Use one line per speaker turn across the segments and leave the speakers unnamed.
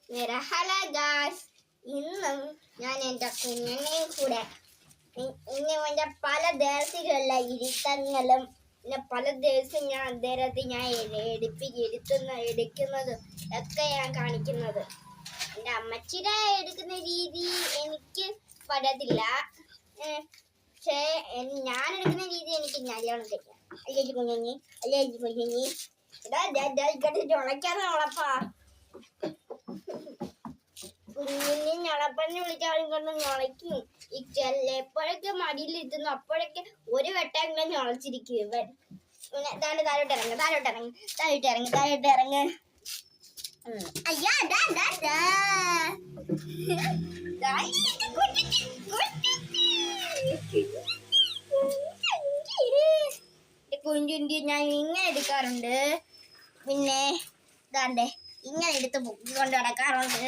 Hello guys, ഇന്നും ഞാൻ എൻ്റെ കുഞ്ഞനെയും കൂടെ ഇന്ന് എൻ്റെ പല ദേശങ്ങളിലെ ഇരുത്തങ്ങളും പിന്നെ പല ദിവസം ഞാൻ അദ്ദേഹത്തെ ഞാൻ എടുക്കുന്നതും ഒക്കെ ഞാൻ കാണിക്കുന്നത്. എൻ്റെ അമ്മച്ചിയുടെ എടുക്കുന്ന രീതി എനിക്ക് പറ്റത്തില്ല, പക്ഷേ ഞാൻ എടുക്കുന്ന രീതി എനിക്ക് നല്ലോണം കഴിക്കാം. അല്ലേ കുഞ്ഞി ഉണക്കാതെ ഉളപ്പാ കുഞ്ഞിനെ ഞളപ്പന്നെ വിളിച്ചാലും കൊണ്ട് ഞളയ്ക്കും. ഈ എപ്പോഴൊക്കെ മടിയിലിരുത്തുന്നു അപ്പോഴൊക്കെ ഒരു വെട്ടെങ്കിലും ഞളച്ചിരിക്കും ഇവൻ. പിന്നെ താഴോട്ടിറങ്ങ്. അയ്യാ കുഞ്ചുണ്ടി ഞാൻ ഇങ്ങനെ എടുക്കാറുണ്ട്. പിന്നെ ഇതാണ്ടേ ഇങ്ങനെ എടുത്ത് പൊക്കിക്കൊണ്ട് നടക്കാറുണ്ട്.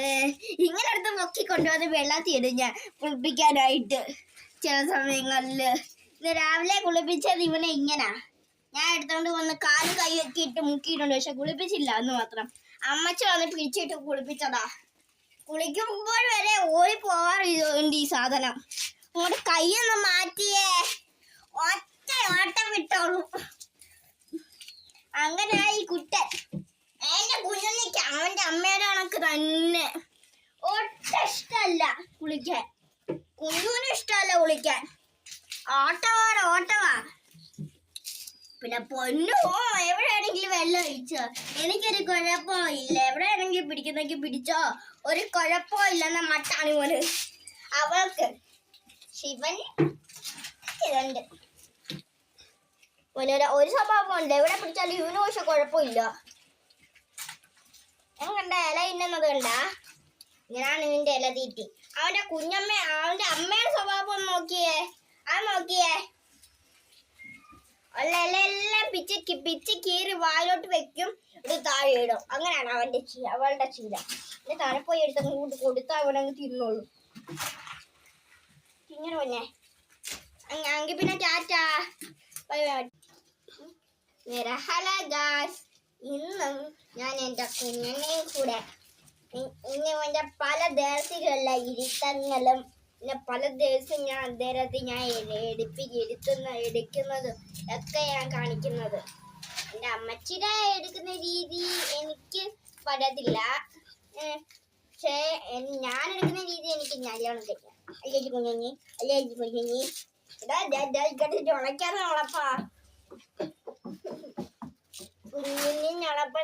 ഇങ്ങനെ എടുത്ത് പൊക്കിക്കൊണ്ടുവന്ന് വെള്ളത്തിൽ ഇടും ഞാൻ കുളിപ്പിക്കാനായിട്ട് ചില സമയങ്ങളിൽ. ഇന്ന് രാവിലെ കുളിപ്പിച്ചത് ഇവനെ ഇങ്ങനാ. ഞാൻ എടുത്തോണ്ട് വന്ന് കാല് കൈയൊക്കെ ഇട്ട് മുക്കിയിട്ടുണ്ട്, പക്ഷെ കുളിപ്പിച്ചില്ല എന്ന് മാത്രം. അമ്മച്ചി വന്ന് പിടിച്ചിട്ട് കുളിപ്പിച്ചതാ. കുളിക്കുമ്പോൾ വരെ ഓടി പോവാറുണ്ട് ഈ സാധനം. അങ്ങോട്ട് കൈയൊന്ന് മാറ്റിയേ ഓട്ടം വിട്ടോളൂ. അങ്ങനെ ഈ കുട്ടൻ എന്റെ കുഞ്ഞിക്ക് അവന്റെ അമ്മയുടെ കണക്ക് തന്നെ. ഒട്ടും ഇഷ്ടമല്ല കുളിക്കാൻ, കുഞ്ഞിനും ഇഷ്ടമല്ല കുളിക്കാൻ. ഓട്ടവാ. പിന്നെ പൊന്നു എവിടെയാണെങ്കിലും വെള്ളം ഒഴിച്ചോ, എനിക്കൊരു കുഴപ്പമില്ല. എവിടെയാണെങ്കിലും പിടിക്കുന്നെങ്കിൽ പിടിച്ചോ, ഒരു കുഴപ്പമില്ലെന്ന മട്ടാണ് പോലെ അവൾക്ക്. ശിവൻ ഇതുണ്ട് ഒരു സ്വഭാവമുണ്ട്, എവിടെ പിടിച്ചാലും ഇവന് പക്ഷെ കുഴപ്പമില്ല. ഞാൻ കണ്ട ഇല ഇന്നത് കണ്ട ഇങ്ങനാണ് ഇവന്റെ ഇല തീറ്റി. അവന്റെ അവന്റെ അമ്മയുടെ സ്വഭാവം ഒന്ന് നോക്കിയേ. ഉള്ള ഇലയെല്ലാം പിച്ച് കീറി വായിലോട്ട് വെക്കും, ഇത് താഴെ ഇടും. അങ്ങനെയാണ് അവളുടെ ശീലം. പിന്നെ താഴെ പോയി എടുത്തങ്ങ് കൊടുത്താൽ അവനങ്ങ് തിന്നോളൂ. ഇങ്ങനെ പിന്നെ എങ്കിൽ പിന്നെ ടാറ്റാ. ഹലോ ഗായ്സ്, ഇന്നും ഞാൻ എൻ്റെ കുഞ്ഞനെയും കൂടെ ഇന്ന് എൻ്റെ പല ദേശങ്ങളിലെ ഇരുത്തങ്ങളും പിന്നെ പല ദിവസം ഞാൻ അദ്ദേഹത്തെ ഞാൻ എടുക്കുന്നതും ഒക്കെ ഞാൻ കാണിക്കുന്നത്. എൻ്റെ അമ്മച്ചിയുടെ എടുക്കുന്ന രീതി എനിക്ക് പറ്റത്തില്ല, പക്ഷേ ഞാൻ എടുക്കുന്ന രീതി എനിക്ക് നല്ലോണം കഴിക്കാം. അല്ലേ കുഞ്ഞി ഉണക്കാതെ ഉളപ്പാ കുഞ്ഞിനെ ഞളപ്പ